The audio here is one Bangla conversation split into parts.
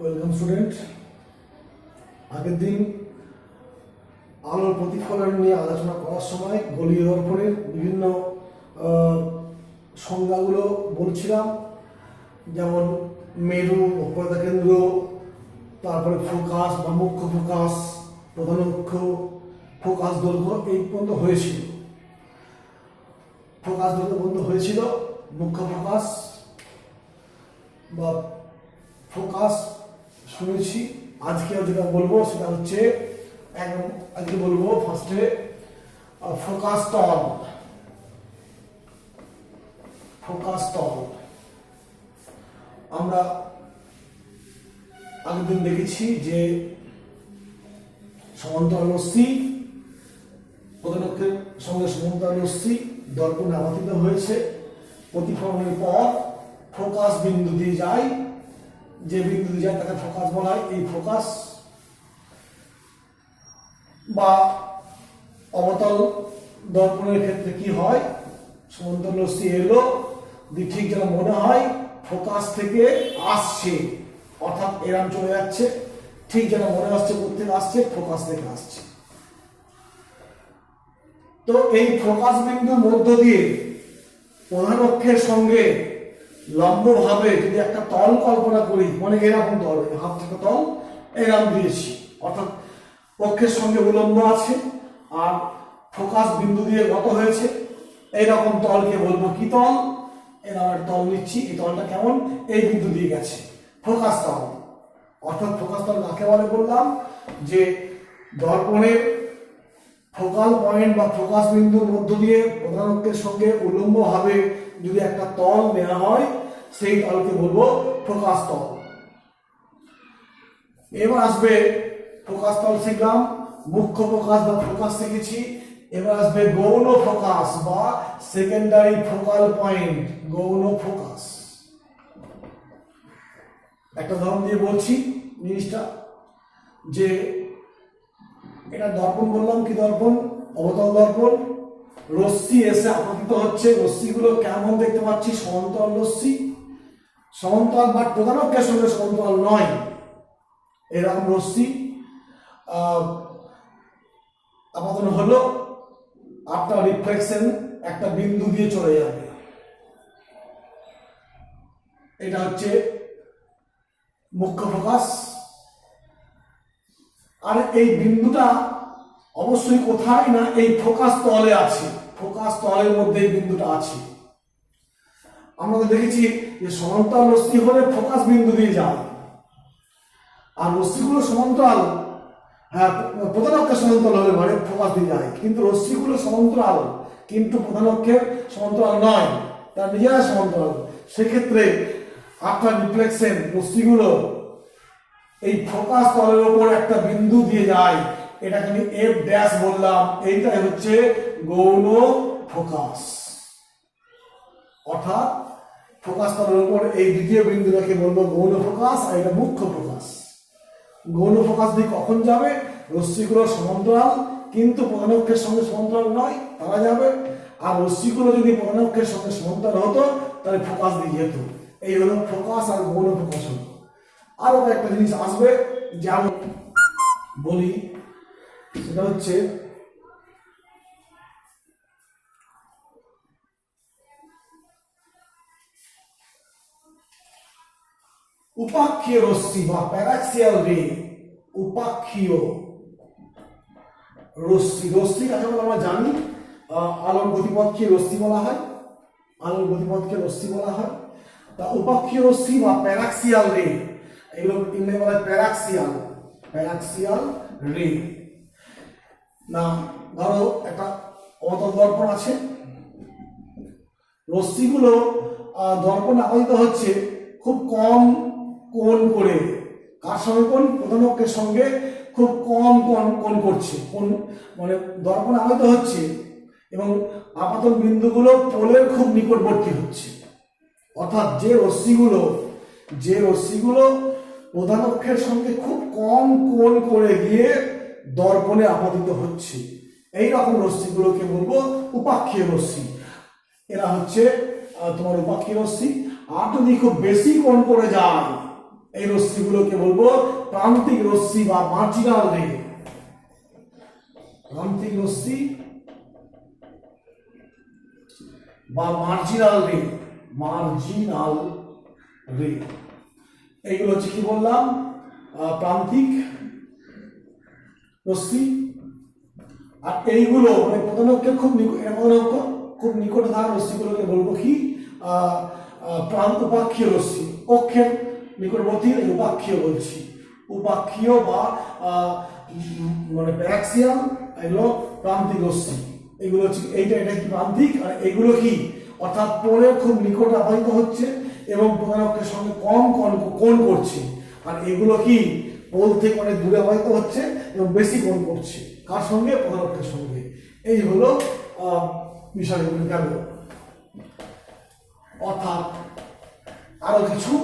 Welcome student. আগের দিন আলোর প্রতিফলন নিয়ে আলোচনা করার সময় গোলীয় দর্পণের বিভিন্ন সংজ্ঞাগুলো বলছিলাম, যেমন মেরু, বক্রতা কেন্দ্র, তারপরে ফোকাস বা মুখ্য ফোকাস, প্রধান অক্ষ, ফোকাস দৈর্ঘ্য এই পর্যন্ত হয়েছিল। ফোকাস দৈর্ঘ্য পর্যন্ত হয়েছিল, মুখ্য ফোকাস বা ফোকাস শুনেছি। আজকে যেটা বলবো সেটা হচ্ছে আজকে বলবো ফার্স্টে ফোকাস তল। ফোকাস তল আমরা আগের দিন দেখেছি যে সমান্তরাল রশ্মি, প্রধান অক্ষের সঙ্গে সমান্তরাল রশ্মি দর্পণে আবর্তিত হয়েছে। প্রতিফলনের পর ফোকাস বিন্দু দিয়ে যায়, যে বিন্দু দিয়ে যায় তাকে ফোকাস বলা হয়। এই ফোকাস বা অবতল দর্পণের ক্ষেত্রে কি হয়, সমান্তরাল রশ্মি এলো, ঠিক যেন মনে হয় ফোকাস থেকে আসছে, অর্থাৎ এরাম চলে যাচ্ছে, ঠিক যেন মনে হচ্ছে কোথেকে আসছে, ফোকাস থেকে আসছে। তো এই ফোকাস বিন্দুর মধ্য দিয়ে প্রধান অক্ষের সঙ্গে লম্বভাবে যদি একটা তল কল্পনা করি, মানে এরকম তল, হাত থেকে তল এরকম দিয়েছি, অর্থাৎ অক্ষের সঙ্গে উলম্ব আছে আর ফোকাস বিন্দু দিয়ে গত হয়েছে, এইরকম তলকে বলবো কি তল। এরকম একটা তল নিচ্ছি, এই তলটা কেমন, এই বিন্দু দিয়ে গেছে, ফোকাস তল। অর্থাৎ ফোকাস তল কাকে বলে বললাম, যে দর্পণের ফোকাল পয়েন্ট বা ফোকাস বিন্দুর মধ্য দিয়ে প্রধান অক্ষের সঙ্গে উলম্বভাবে যদি একটা তল নেওয়া হয়, সেই তলকে বলবো ফোকাস তল। এবার আসবে ফোকাস তল শিখলাম, মুখ্য ফোকাস বা ফোকাস শিখেছি। এবার আসবে গৌণ ফোকাস বা সেকেন্ডারি ফোকাল পয়েন্ট, গৌণ ফোকাস। একটা উদাহরণ দিয়ে বলছি জিনিসটা, যে এটা দর্পণ বললাম, কি দর্পণ, অবতল দর্পণ। রশ্মি এসে আপতিত হচ্ছে, রশ্মিগুলো কেমন দেখতে পাচ্ছি, সমান্তরাল রশ্মি, সমান্তরাল বা প্রধান অক্ষের সঙ্গে সমান্তরাল নয়, এরকম রশ্মি আপাতন হলো, আফটার রিফ্লেকশন একটা বিন্দু দিয়ে চলে যাবে। এটা হচ্ছে মুখ্য ফোকাস। আর এই বিন্দুটা অবশ্যই কোথায় না, এই ফোকাস তলে আছে, ফোকাস তলের মধ্যে এই বিন্দুটা আছে। আমরা তো দেখেছি যে সমান্তরাল রশ্মি হলে ফোকাস বিন্দু দিয়ে যায়, আর রশ্মিগুলো সমান্তরাল, হ্যাঁ প্রধান অক্ষের সমান্তরাল হলে মানে ফোকাস দিয়ে যায়, কিন্তু রশ্মিগুলো সমান্তরাল কিন্তু প্রধান অক্ষের সমান্তরাল নয়, তার নিজেরা সমান্তরাল। সেক্ষেত্রে আফটার রিফ্লেকশন রশ্মিগুলো এই ফোকাস তলের উপর একটা বিন্দু দিয়ে যায়, এটাকে আমি এফ ড্যাশ বললাম। এইটাই হচ্ছে গৌণ ফোকাস, অর্থাৎ ফোকাস তলের উপর এই দ্বিতীয় বিন্দুটাকে বলবো গৌণ ফোকাস, আর এটা মুখ্য ফোকাস। গৌণ ফোকাস দিয়ে কখন যাবে, রশ্মিগুলো সমান্তরাল কিন্তু প্রধান অক্ষের সঙ্গে সমান্তরাল নয়, তারা যাবে। আর রশ্মিগুলো যদি প্রধান অক্ষের সঙ্গে সমান্তরাল হতো তাহলে ফোকাস দিয়ে যেত। এই হলো ফোকাস আর গৌণ ফোকাস হলো। আরো একটা জিনিস আসবে যে আমি বলি, সেটা হচ্ছে উপাক্ষীয় রশ্মি বা প্যারাক্সিয়াল রে। উপাক্ষীয় রশ্মি, রশ্মি কাকে বলে আমরা জানি, আলোর গতিপথকে রশ্মি বলা হয়, আলোর গতিপথকে রশ্মি বলা হয়। তা উপাক্ষীয় রশ্মি বা প্যারাক্সিয়াল রে, এগুলো ইংরেজি বলা হয় প্যারাক্সিয়াল, প্যারাক্সিয়াল রে। না ধরো একটা অবতল দর্পণ আছে, রশ্মিগুলো দর্পণে আপতিত হচ্ছে খুব কম কোণ করে, কার সঙ্গে কোণ, প্রধান অক্ষের সঙ্গে খুব কম কোণ করছে, কোণ মানে দর্পণে আপতিত হচ্ছে এবং আপাতন বিন্দুগুলো পোলের খুব নিকটবর্তী হচ্ছে। অর্থাৎ যে রশ্মিগুলো প্রধান অক্ষের সঙ্গে খুব কম কোণ করে গিয়ে দর্পণে আপতিত হচ্ছে, এই রকম রশ্মিগুলোকে বলবো উপাক্ষীয় রশ্মি। এরা হচ্ছে তোমার উপাক্ষীয় রশ্মি। আর যদি খুব বেশি কোণ করে যায়, এই রশ্মিগুলোকে বলবো প্রান্তিক রশ্মি বা মার্জিনাল রে। প্রান্তিক রশ্মি বা মার্জিনাল রে, মার্জিনাল রে, এইগুলো হচ্ছে কি বললাম, প্রান্তিক রশ্মি। আর এইগুলো মানে প্রধানকে খুব নিকটে থাকা রশ্মিগুলোকে বলবো কি প্রান্ত উপাক্ষীয় রশ্মি। অক্ষের নিকটবর্তী উপাক্ষীয় বলছি, উপাক্ষীয় বা মানে প্যারাক্সিয়াল, এগুলো প্রান্তিক রশ্মি। এগুলো হচ্ছে এটা কি প্রান্তিক, আর এগুলো কি অর্থাৎ পোলের খুব নিকটে আবাহিত হচ্ছে এবং প্রধান অক্ষের সঙ্গে কম কোণ করছে। আর এগুলো কি পোল থেকে অনেক দূরে আবাহিত হচ্ছে এবং বেশি কোণ করছে। কার সঙ্গে? প্রধান অক্ষের সঙ্গে। এই হলো বিষয়গুলো গেল। অর্থাৎ আরো কিছু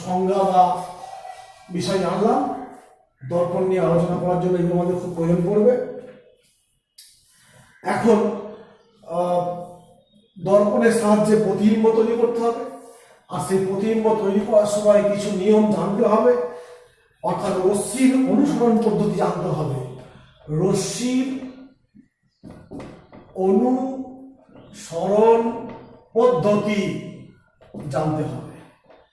সংজ্ঞা বা বিষয় জানলাম। দর্পণ নিয়ে আলোচনা করার জন্য এগুলো আমাদের খুব প্রয়োজন পড়বে। এখন দর্পণের সাহায্যে প্রতিবিম্ব তৈরি করতে হবে, আর সেই প্রতিবিম্ব তৈরি করার সময় কিছু নিয়ম জানতে হবে। অর্থাৎ রশ্মির অনুসরণ পদ্ধতি জানতে হবে। রশ্মির অনুসরণ পদ্ধতি জানতে হবে।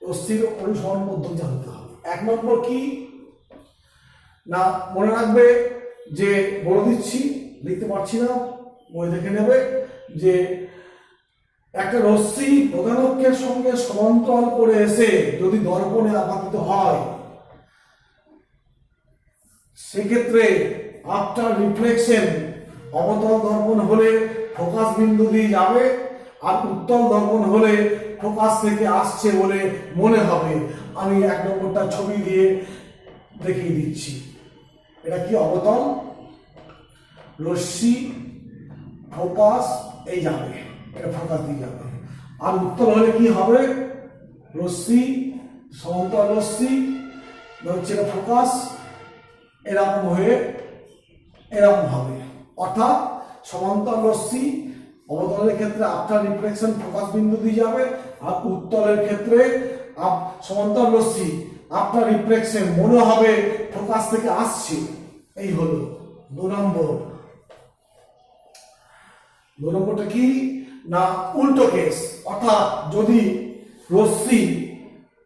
রশ্মির অনুসরণ পদ্ধতি জানতে হবে। 1 নম্বর কি না, মনে রাখবে যে বলে দিচ্ছি, লিখতে পারছি না, বই দেখে নেবে যে একটা রশ্মি প্রধান অক্ষের সঙ্গে সমান্তরাল করে এসে যদি দর্পণে আপাতিত হয়, সেক্ষেত্রে আফটার রিফ্লেকশন অবতল দর্পণ হলে ফোকাস বিন্দু দিয়ে যাবে, আর উত্তল দর্পণ হলে ফোকাস থেকে আসছে বলে মনে হবে। আমি 1 নম্বরটা ছবি দিয়ে দেখিয়ে দিচ্ছি। এটা কি অবতল রশ্মি, ফোকাস এই যাবে, এটা ফোকাস দিয়ে যাবে। আর উত্তল হলে কি হবে? রশ্মি সমান্তরাল রশ্মি হচ্ছে এটা ফোকাস, এরকম হয়ে এরকম হবে। অর্থাৎ সমান্তরাল রশ্মি অবতলের ক্ষেত্রে আফটার রিফ্লেকশন ফোকাস বিন্দু দিয়ে যাবে, আর উত্তলের ক্ষেত্রে সমান্তরাল রশ্মি আফটার রিফ্লেকশন মনে হবে ফোকাস থেকে আসছে। এই হলো 2 নম্বর। 2 নম্বরটা কি না, উল্টো কেস। অর্থাৎ যদি রশ্মি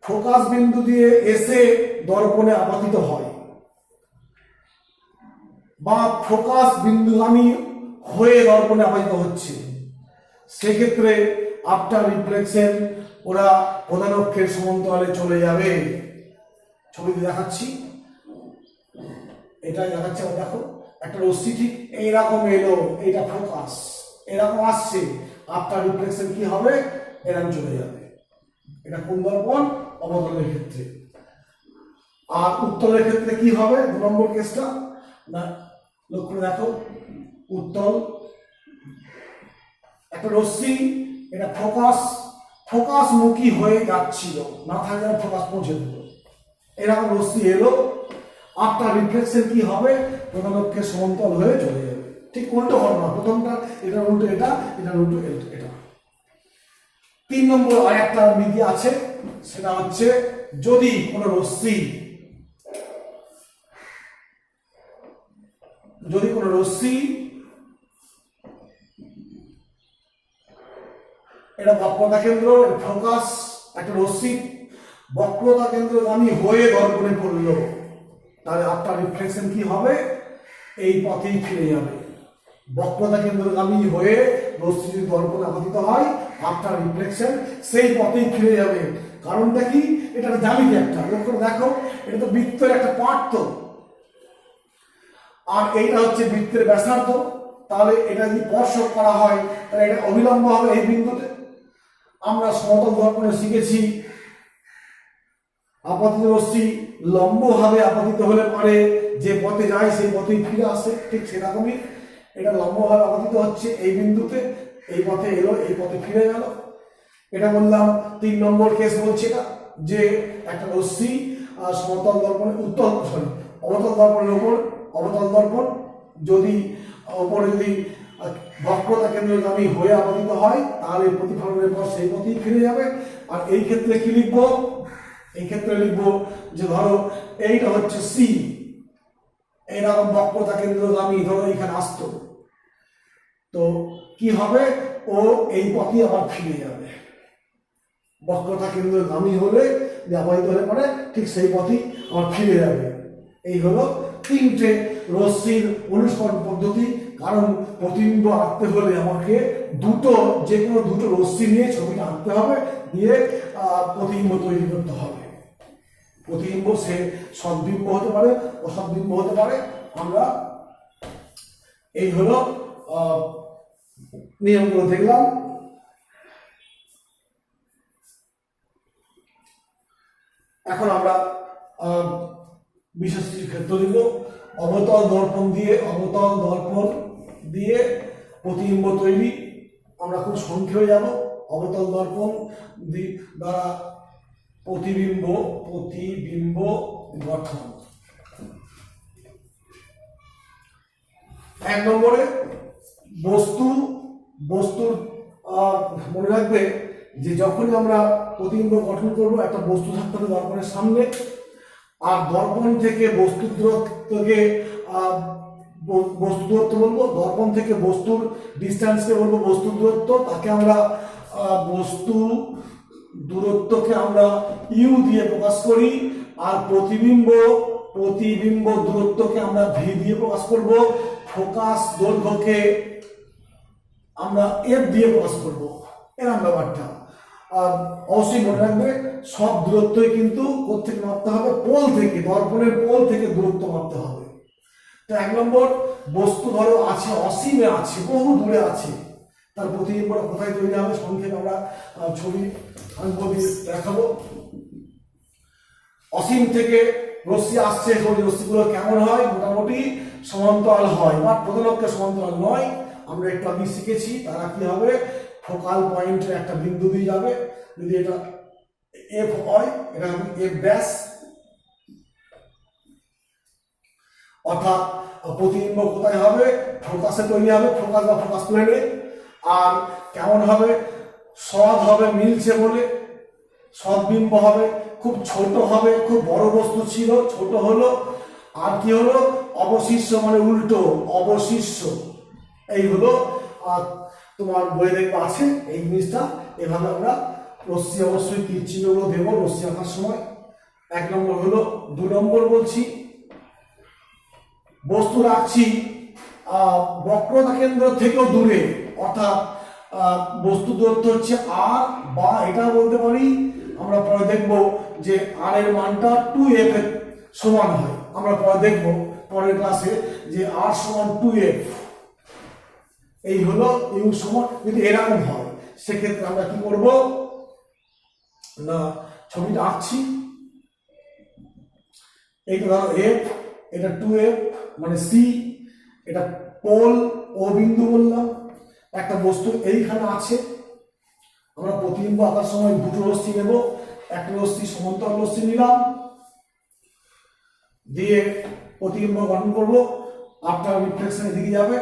ফোকাস বিন্দু দিয়ে এসে দর্পণে আপাতিত হয় বা ফোকাস বিন্দুগামী হয়ে দর্পণে আপাতিত হচ্ছে, সেক্ষেত্রে আফটার রিফ্লেকশন ওরা প্রধান অক্ষের সমান্তরালে চলে যাবে। ছবিতে দেখাচ্ছি, এটাই দেখাচ্ছে। দেখো একটা রশ্মি ঠিক এইরকম এলো, এটা ফোকাস এরকম আসছে, আফটার রিফ্লেকশন কি হবে? এরকম চলে যাবে। এটা কোন দর্পণ? অবতলের ক্ষেত্রে। আর উত্তলের ক্ষেত্রে কি হবে? 2 নম্বর কেসটা না, লক্ষ্য করে দেখো। উত্তল একটা রশ্মি, এটা ফোকাস মুখী হয়ে যাচ্ছিল, না থাকলে ফোকাস পৌঁছে দিল। এরকম রশ্মি এলো, আফটার রিফ্লেকশন কি হবে? প্রধান অক্ষের সমান্তরাল হয়ে চলে যাবে। ঠিক উল্টো ঘটনা, প্রথমটা এটা উল্টো এটা, এটা উল্টো এটা। 3 নম্বর আরেকটা নীতি আছে, সেটা হচ্ছে যদি কোনো রশ্মি এটা বক্রতা কেন্দ্র ফোকাস, একটা রশ্মি বক্রতা কেন্দ্রগামী হয়ে দর্পণে পড়লো, তাহলে আফটার রিফ্লেকশন কি হবে? এই পথেই ফিরে যাবে। বক্রতা কেন্দ্রগামী হয়ে রশ্মি যদি দর্পণে আপাতিত হয়, আফটার রিফ্লেকশন সেই পথেই ফিরে যাবে। কারণটা কি? এটা জ্যামিতি একটা, লক্ষ্য দেখো, এটা তো বৃত্তের একটা পার্ট, তো আর এইটা হচ্ছে বৃত্তের ব্যাসার্ধ। তাহলে এটা যদি স্পর্শক করা হয়, তাহলে এটা অবিলম্ব হবে এই বিন্দুতে। আমরা সমতল দর্পণে শিখেছি আপাতিত রশ্মি লম্বভাবে আপাতিত হলে পরে যে পথে যায় সেই পথেই ফিরে আসে। ঠিক সেরকমই এটা লম্বভাবে আপাতিত হচ্ছে এই বিন্দুতে, এই পথে এলো, এই পথে ফিরে গেল। এটা বললাম 3 নম্বর কেস বলছে এটা, যে একটা রশ্মি সমতল দর্পণে অবতল দর্পণের উপর, অবতল দর্পণ যদি উপরে যদি বক্রতা কেন্দ্রগামী হয়ে আপাতিত হয়, তাহলে প্রতিফলনের পর সেই পথেই ফিরে যাবে। আর এই ক্ষেত্রে কি লিখবো? এই ক্ষেত্রে লিখবো যে ধরো এইটা হচ্ছে সি, এইরকম বক্রতা কেন্দ্রগামী ধরো এখানে আসতো, তো কি হবে, ও এই পথে আবার ফিরে যাবে। বক্রতা কেন্দ্রগামী হলে ব্যবহৃত হলে পরে ঠিক সেই পথেই আবার ফিরে যাবে। এই হলো তিনটে রশ্মির অনুসরণ পদ্ধতি। কারণ প্রতিবিম্ব আঁকতে হলে আমাকে যে কোনো দুটো রশ্মি নিয়ে ছবিটা আঁকতে হবে, দিয়ে প্রতিবিম্ব তৈরি করতে হবে। প্রতিবিম্ব সে সদ্বিম্ব হতে পারে, অসদ্বিম্ব হতে পারে। আমরা এই হলো নিয়মগুলো দেখলাম। এখন আমরা বিশেষ ক্ষেত্র দিব। অবতল দর্পণ দিয়ে প্রতিবিম্ব তৈরি। আমরা খুব সংক্ষেপে যাব। অবতল দর্পণ দ্বারা প্রতিবিম্ব গঠন। 1 নম্বরে বস্তুর মনে রাখবে যে যখনই আমরা প্রতিবিম্ব গঠন করব, একটা বস্তু থাকতে হবে দর্পণের সামনে, আর দর্পণ থেকে বস্তুর দূরত্বকে বস্তু দূরত্ব বলবো, দর্পণ থেকে বস্তুর ডিস্টেন্সকে বলবো বস্তুর দূরত্ব। তাকে আমরা বস্তু দূরত্বকে আমরা ইউ দিয়ে প্রকাশ করি, আর প্রতিবিম্ব দূরত্বকে আমরা ভি দিয়ে প্রকাশ করব। ফোকাস দৈর্ঘ্যকে আমরা এফ দিয়ে প্রকাশ করব। এরকম ব্যাপারটা অবশ্যই মনে রাখবে। সব দূরত্বই কিন্তু কোত্থেকে মাপতে হবে, পোল থেকে, দর্পণের পোল থেকে দূরত্ব মাপতে হবে। তো 1 নম্বর, বস্তু ধরো আছে অসীমে, আছে বহু দূরে আছে, তার প্রতিবিম্বটা কোথায় তৈরি হবে সংক্ষেপে আমরা ছবি দেখাবো। অসীম থেকে রশ্মি আসছে, রশ্মিগুলো কেমন হয়, মোটামুটি সমান্তরাল হয়, বা প্রধানকে সমান্তরাল নয়। আমরা একটু আগে শিখেছি তারা কি হবে, ফোকাল পয়েন্টের একটা বিন্দু দিয়ে যাবে। যদি এটা এফ হয়, এটা হবে এফ ব্যাস, অর্থাৎ প্রতিবিম্ব কোথায় হবে, ফোকাসে তৈরি হবে, ফোকাস বা ফোকাস প্লেনে। আর কেমন হবে, সৎ হবে, মিলছে বলে সদ্বিম্ব হবে, খুব ছোট হবে, খুব বড় বস্তু ছিল ছোট হলো। আর কি হলো, অবশিষ্ট মানে উল্টো, অবশিষ্ট। এই হলো তোমার বই দেখবে আছে এই জিনিসটা। এভাবে আমরা রশ্মি অবশ্যই তীর চিহ্নগুলো দেবো রশ্মি আঁকার সময়। 1 নম্বর হলো। 2 নম্বর বলছি, বস্তু রাখছি বক্রতা কেন্দ্র থেকেও দূরে, অর্থাৎ বস্তু দূরত্ব হচ্ছে আর, বা এটা বলতে পারি আমরা পরে দেখব যে আর এর মানটা 2f এর সমান হয়। আমরা পরে দেখব পরের ক্লাসে যে আর সমান 2f। এই হলো ইউ সমান। যদি এরকম হয় সেক্ষেত্রে আমরা কি করব না, ছবিটা আঁকছি। এইটা ধরো এফ, এটা 2f মানে সি, এটা পোল ও বিন্দু বললাম। একটা বস্তু এইখানে আছে, আমরা প্রতিবিম্ব আঁকার সময় দুটো রশ্মি নেব। একটা রশ্মি সমান্তরাল রশ্মি নিলাম, দিয়ে প্রতিবিম্ব গঠন করব। আফটার রিফ্লেকশন এদিকে যাবে।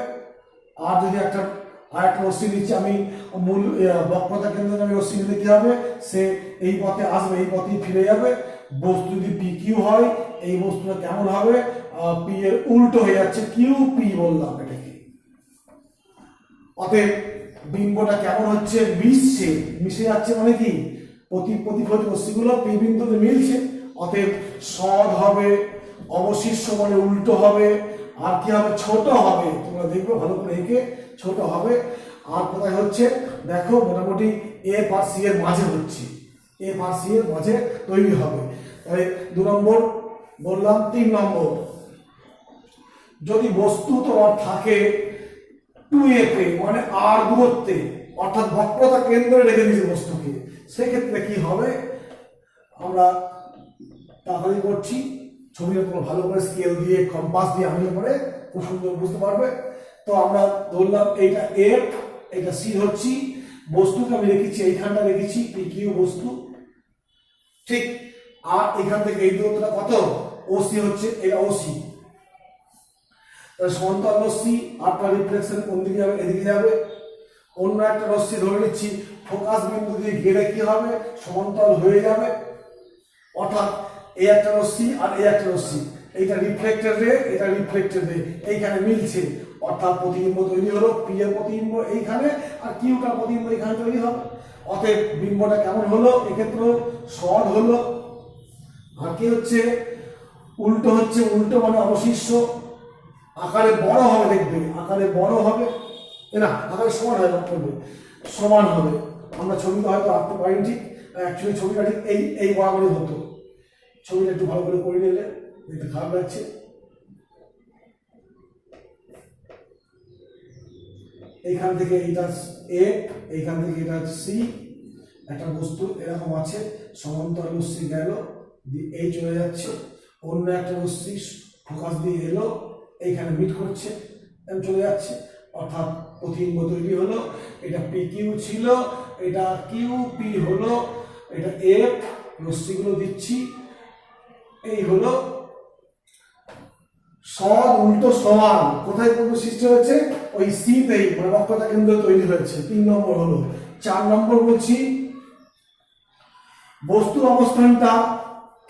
আর যদি আরেকটা রশ্মি নিচ্ছি আমি, মূল বক্রতা কেন্দ্রে আমি রশ্মি নিলে কি হবে, সে এই পথে আসবে, এই পথেই ফিরে যাবে। বস্তু যদি পি কিউ হয়, এই বস্তুটা কেমন হবে, পি এর উল্টো হয়ে যাচ্ছে, কিউ পি বললাম এটাকে। অতএব বিম্বটা কেমন হচ্ছে, মিশে যাচ্ছে, মানে কি প্রতিফলিত রশ্মিগুলো পি বিন্দুতে মিলছে। অতএব সদ হবে, অবশিষ্ট মানে উল্টো হবে, আর কি হবে, ছোট হবে। তোমরা দেখবে ভালো করে এঁকে, ছোট হবে। আর কোথায় হচ্ছে দেখো, মোটামুটি এফ আর সি এর মাঝে হচ্ছে, এফ আর সি এর মাঝে তৈরি হবে। তাহলে 2 নম্বর বললাম। 3 নম্বর, যদি বস্তু তোমার থাকে 2f এ মানে আর দূরত্বে, অর্থাৎ বক্রতা কেন্দ্রে রেখে দিয়েছে বস্তুকে, সেক্ষেত্রে কি হবে, আমরা তাড়াতাড়ি করছি, ছবিটা তোমরা ভালো করে স্কেল দিয়ে কম্পাস দিয়ে আনলে পরে খুব সুন্দর বুঝতে পারবে। তো আমরা ধরলাম এইটা এফ, এটা সি হচ্ছে, বস্তুকে আমি রেখেছি এইখানটা রেখেছি, কিউ বস্তু, ঠিক। আর এখান থেকে এই দূরত্বটা কত, ওসি হচ্ছে, এটা ওসি। সমান্তরাল রশ্মি, আপনার রিফ্লেকশন কোন দিকে যাবে, এদিকে যাবে। অন্য একটা রশ্মি ধরে নিচ্ছি, ফোকাস বিন্দু দিয়ে গেলে কি হবে, সমান্তরাল হয়ে যাবে। অর্থাৎ এই একটা রশ্মি আর এই একটা রশ্মি, এইটা রিফ্লেক্টেড রে, এটা রিফ্লেক্টেড রে, এইখানে মিলছে, অর্থাৎ প্রতিবিম্ব তৈরি হলো। পি এর প্রতিবিম্ব এইখানে আর কিউটার প্রতিবিম্ব এখানে তৈরি হবে। অতএব বিম্বটা কেমন হলো, এক্ষেত্রে সরল হলো। আর কি হচ্ছে, উল্টো হচ্ছে, উল্টো মানে অবশিষ্ট, আকারে বড় হবে, দেখবে আকারে বড় হবে, না আকারে সমান হবে, করবে সমান হবে। আমরা ছবিটা হয়তো আঁকতে পারি ঠিক, অ্যাকচুয়ালি ছবিটা ঠিক এই বরাবরই হতো। ছবিটা একটু ভালো করে করে নিলে দেখতে খারাপ লাগছে। এইখান থেকে এইটা এ, এইখান থেকে এটা সি, একটা বস্তু এরকম আছে, সমান্তরাল রশ্মি গেল, এই চলে যাচ্ছে, অন্য একটা রশ্মি ফোকাস দিয়ে এলো, এইখানে মিট করছে, চলে যাচ্ছে, অর্থাৎ প্রতিবিম্ব তৈরি হলো। এটা পি কিউ ছিল, এটা কিউ পি হলো, এটা এফ, রশ্মিগুলো দিচ্ছি, এই হলো সব উল্টো সমান। কোথায় কোন সৃষ্টি হয়েছে, ওই সিতেই, মানে বক্রতা কেন্দ্র তৈরি হয়েছে। 3 নম্বর হলো। 4 নম্বর বলছি, বস্তুর অবস্থানটা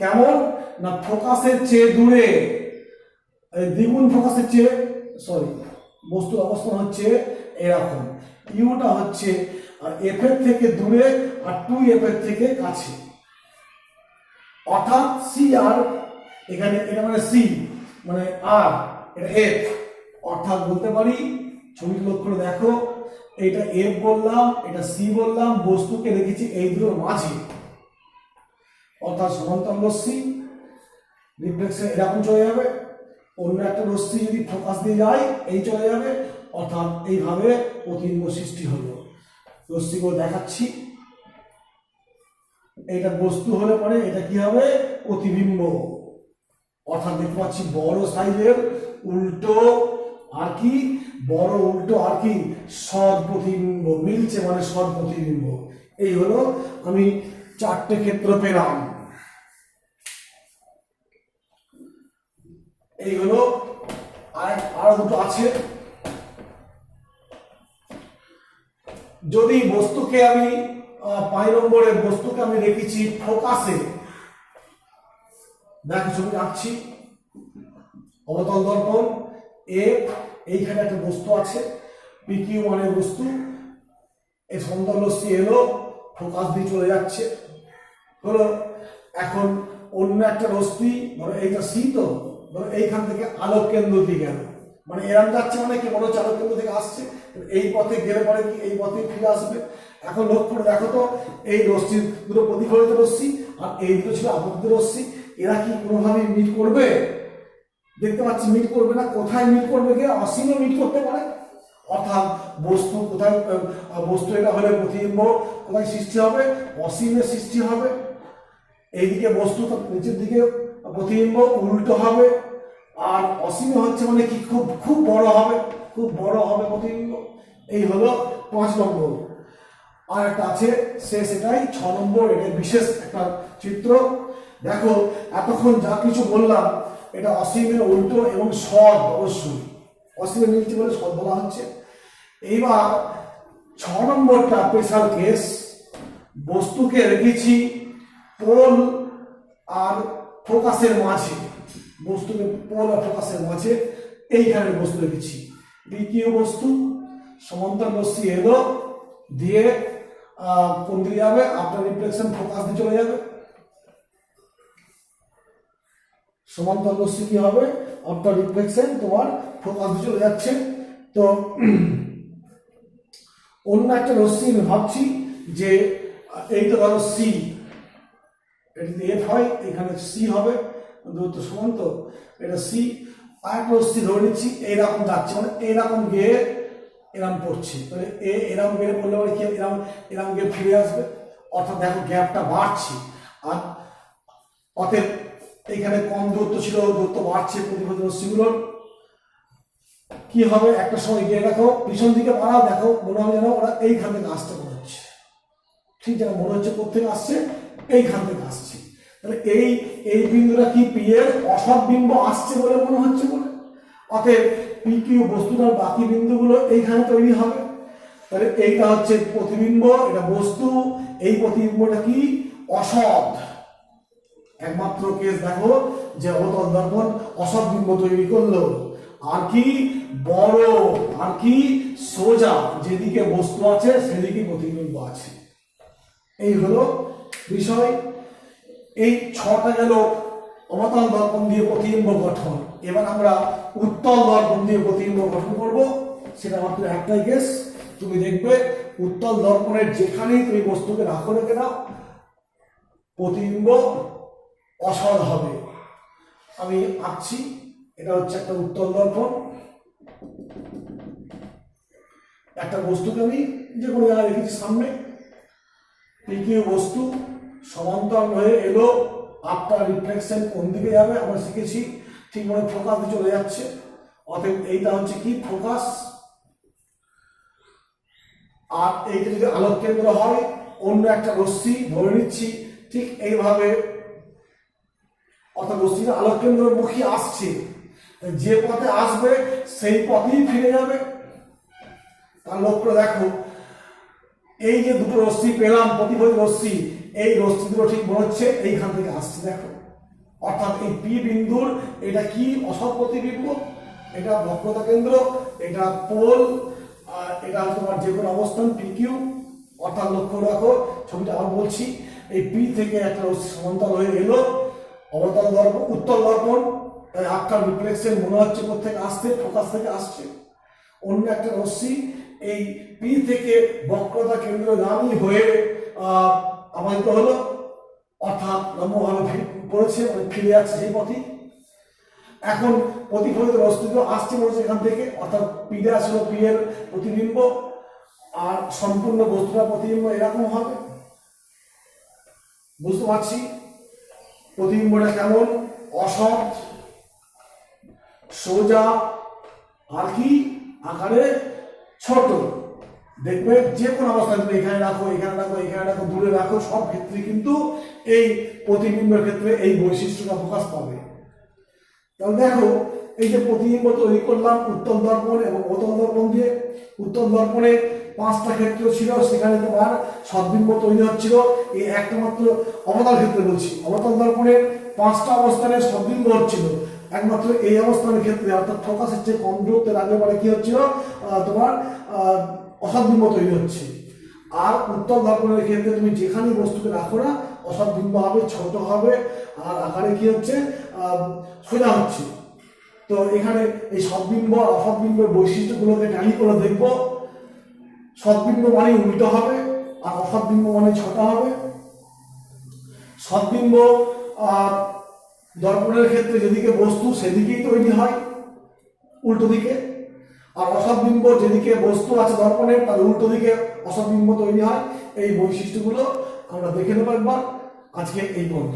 কেমন না ফোকাসের চেয়ে দূরে, দ্বিগুণ ফোকাসের চেয়ে, সরি, বস্তুর অবস্থান হচ্ছে এরকম, ইউটা হচ্ছে এফ এর থেকে দূরে আর 2f এর থেকে কাছে, অর্থাৎ সি আর এখানে, এটা মানে সি মানে আর, এটা এফ, অর্থাৎ বলতে পারি, ছবি লক্ষ্য করে দেখো, এটা এফ বললাম, এটা সি বললাম, বস্তুকে রেখেছি এই দুটোর মাঝে, অর্থাৎ সমান্তরাল রশ্মি রিফ্লেকশন এরকম চলে যাবে, অন্য একটা রশ্মি যদি ফোকাস দিয়ে যায় এই চলে যাবে, অর্থাৎ এইভাবে প্রতিবিম্ব সৃষ্টি হলো। রশ্মিগুলো দেখাচ্ছি, এটা বস্তু হলে পরে এটা কি হবে, প্রতিবিম্ব, অর্থাৎ দেখতে পাচ্ছি বড় সাইজের উল্টো আর কি, বড় উল্টো আর কি সৎ প্রতিবিম্ব, মিলছে মানে সৎ প্রতিবিম্ব। এই হলো, আমি 4টে ক্ষেত্র পেলাম। এই হলো, আর দুটো আছে। যদি বস্তুকে আমি 5 নম্বরে বস্তুকে আমি রেখেছি ফোকাসে, দেখো ছবি আঁকছি, অবতল দর্পণ এফ, এইখানে একটা বস্তু আছে, পি কিউ মানে বস্তু, এই সমান্তরাল রশ্মি এলো, ফোকাস দিয়ে চলে যাচ্ছে, হলো। এখন অন্য একটা রশ্মি, ধরো এইটা সি, তো ধরো এইখান থেকে আলোক কেন্দ্র দিয়ে গেল, মানে এরম যাচ্ছে, মানে কি মনে হচ্ছে আলোক কেন্দ্র থেকে আসছে, এই পথে গেলে পরে কি এই পথে ফিরে আসবে। এখন লক্ষ্য করে দেখো তো, এই রশ্মি দুটো প্রতিফলিত রশ্মি আর এই দুটো ছিল আপতিত রশ্মি, এরা কি কোনোভাবে মিট করবে? দেখতে পাচ্ছি মিট করবে না। কোথায় মিট করবে? কি অসীমে মিট করতে পারে, অর্থাৎ বস্তু কোথায়, বস্তু এটা হলে প্রতিবিম্ব কোথায় সৃষ্টি হবে, অসীমে সৃষ্টি হবে। এইদিকে বস্তু নিচের দিকে প্রতিবিম্ব উল্টো হবে, আর অসীমে হচ্ছে মানে কি খুব খুব বড় হবে, খুব বড় হবে প্রতিবিম্ব। এই হলো 5 নম্বর। আর একটা আছে শেষ, এটাই 6 নম্বর, এটা বিশেষ একটা চিত্র। দেখো এতক্ষণ যা কিছু বললাম এটা অসীমের উল্টো এবং সৎ, অবশ্যই অসীমে মিলছে বলে সৎ বলা হচ্ছে। এইবার 6 নম্বরটা স্পেশাল কেস, বস্তুকে রেখেছি পোল আর ফোকাসের মাঝে, বস্তুকে পোল আর ফোকাসের মাঝে এইখানে বস্তু রেখেছি, পিকিউ বস্তু, সমান্তরাল রশ্মি এলো, দিয়ে কোন দিকে যাবে, আফটার রিফ্লেকশন ফোকাস দিয়ে চলে যাবে। সমান্তরাল রশ্মি কি হবে, আফটার রিফ্লেকশন তোমার ফোকাস দিয়ে চলে যাচ্ছে। তো অন্য একটা রশ্মি আমি ভাবছি যে এইটা ধরো সি, এটা যদি এফ হয় এখানে সি হবে, দূরত্ব সমান, তো এটা সি। আর একটা রশ্মি ধরে নিচ্ছি এইরকম যাচ্ছে, মানে এইরকম গিয়ে এরম পড়ছে, তাহলে এরম গিয়ে পড়লে মানে কি এরম এরম গিয়ে ফিরে আসবে, অর্থাৎ দেখো গ্যাপটা বাড়ছে। আর অতএব এইখানে কম দূরত্ব ছিল, দূরত্ব বাড়ছে, প্রতিফলিত রশ্মিগুলোর কি হবে, একটা সময় গিয়ে দেখো পিছন দিকে বাড়াও, দেখো মনে হবে যেন ওরা এইখান থেকে আসতে মনে হচ্ছে, ঠিক যেন মনে হচ্ছে কোথেকে আসছে, এইখান থেকে আসছে। তাহলে এই বিন্দুটা কি পি এর অসৎ বিম্ব আসছে বলে মনে হচ্ছে বলে, অতএব পি কিউ বস্তুটার বাকি বিন্দুগুলো এইখানে তৈরি হবে। তাহলে এইটা হচ্ছে প্রতিবিম্ব, এটা বস্তু, এই প্রতিবিম্বটা কি অসৎ, একমাত্র কেস দেখো যে অবতল দর্পণ অসৎ বিম্ব তৈরি করলো, আর কি বড়, আর কি সোজা, যেদিকে বস্তু আছে সেদিকে প্রতিবিম্ব আছে। এই হলো বিষয়। এই ছটা গেল অবতল দর্পণ দিয়ে প্রতিবিম্ব গঠন। এবার আমরা উত্তল দর্পণ দিয়ে প্রতিবিম্ব গঠন করব। সেটা মাত্র একটাই কেস, তুমি দেখবে উত্তল দর্পণের যেখানেই তুমি বস্তুকে রাখো না কেন প্রতিবিম্ব অসৎ হবে। আমি আঁকছি, এটা হচ্ছে একটা উত্তল দর্পণ। একটা বস্তুকে আমি যে কোনো জায়গায় রেখেছি সামনে, পিকিউ বস্তু সমান্তরাল হয়ে এলো, আফটার রিফ্লেকশন কোন দিকে যাবে আমরা শিখেছি, ঠিক মনে ফোকাস চলে যাচ্ছে। অতএব এইটা হচ্ছে কি ফোকাস, আর এইটা যদি আলোক কেন্দ্র হয় অন্য একটা রশ্মি ধরে নিচ্ছি ঠিক এইভাবে, অর্থাৎ রশ্মিটা আলোক কেন্দ্রের মুখী আসছে, যে পথে আসবে সেই পথেই ফিরে যাবে। তার লক্ষ্য দেখো, এই যে দুটো রশ্মি পেলাম প্রতিফলিত রশ্মি, এই রশ্মি দুটো ঠিক মনে হচ্ছে এইখান থেকে আসছে দেখো, অর্থাৎ এই পি বিন্দুর এটা কি অসৎ প্রতিবিম্ব, এটা বক্রতা কেন্দ্র, এটা পোল, এটা তোমার যে কোনো অবস্থান পি কিউ। অর্থাৎ লক্ষ্য রাখো, ছবিটা আবার বলছি, এই পি থেকে একটা রশ্মি সমান্তরাল হয়ে এলো, অবতল দর্পণ উত্তল দর্পণ, তাই আফটার রিফ্লেকশন মনে হচ্ছে কোথেকে আসছে, ফোকাস থেকে আসছে। অন্য একটা রশ্মি এই পি থেকে বক্রতা কেন্দ্রগামী হয়ে আমাদের হলো, অর্থাৎ লম্বভাবে পড়েছে, ফিরে যাচ্ছে সেই পথে। এখন প্রতিফলিত রশ্মিগুলো আসছে বলছে এখান থেকে, অর্থাৎ পিটা আসলে পি এর প্রতিবিম্ব, আর সম্পূর্ণ বস্তুটা প্রতিবিম্ব এরকম হবে। বুঝতে পারছি প্রতিবিম্বটা কেমন, অসৎ, সোজা, আর কি আকারে ছোট। দেখবে যে কোনো অবস্থায় তুমি এখানে রাখো, এখানে রাখো, এখানে রাখো, দূরে রাখো, সব ক্ষেত্রে কিন্তু এই প্রতিবিম্বের ক্ষেত্রে এই বৈশিষ্ট্যটা প্রকাশ পাবে। তাহলে দেখো, এই যে প্রতিবিম্ব তৈরি করলাম উত্তল দর্পণ এবং অবতল দর্পণ দিয়ে। উত্তল দর্পণে 5টা ক্ষেত্র ছিল, সেখানে তোমার সদ্বিম্ব তৈরি হচ্ছিল। এই একটা মাত্র অবতল ক্ষেত্রে বলছি, অবতল দর্পণের 5টা অবস্থানে সদ্বিম্ব হচ্ছিল, একমাত্র এই অবস্থানের ক্ষেত্রে অর্থাৎ ফোকাসের চেয়ে কম দূরত্বে রাখলে পরে কি হচ্ছিল তোমার অসদ্বিম্ব তৈরি হচ্ছে। আর উত্তল দর্পণের ক্ষেত্রে তুমি যেখানেই বস্তুকে রাখো না অসদ্বিম্ব হবে, ছোট হবে, আর আকারে কি হচ্ছে সোজা হচ্ছে। তো এখানে এই সদ্বিম্ব আর অসদ্বিম্বের বৈশিষ্ট্যগুলোকে ট্যালি করে দেখবো। সদ্বিম্ব মানে উল্টো হবে, আর অসদ্বিম্ব মানে ছোট হবে। সদ্বিম্ব দর্পণের ক্ষেত্রে যেদিকে বস্তু সেদিকেই তৈরি হয়, উল্টো দিকে। আর অসদ্বিম্ব যেদিকে বস্তু আছে দর্পণের তার উল্টো দিকে অসদ্বিম্ব তৈরি হয়। এই বৈশিষ্ট্যগুলো আমরা দেখে নেব একবার। আজকে এই পর্যন্ত।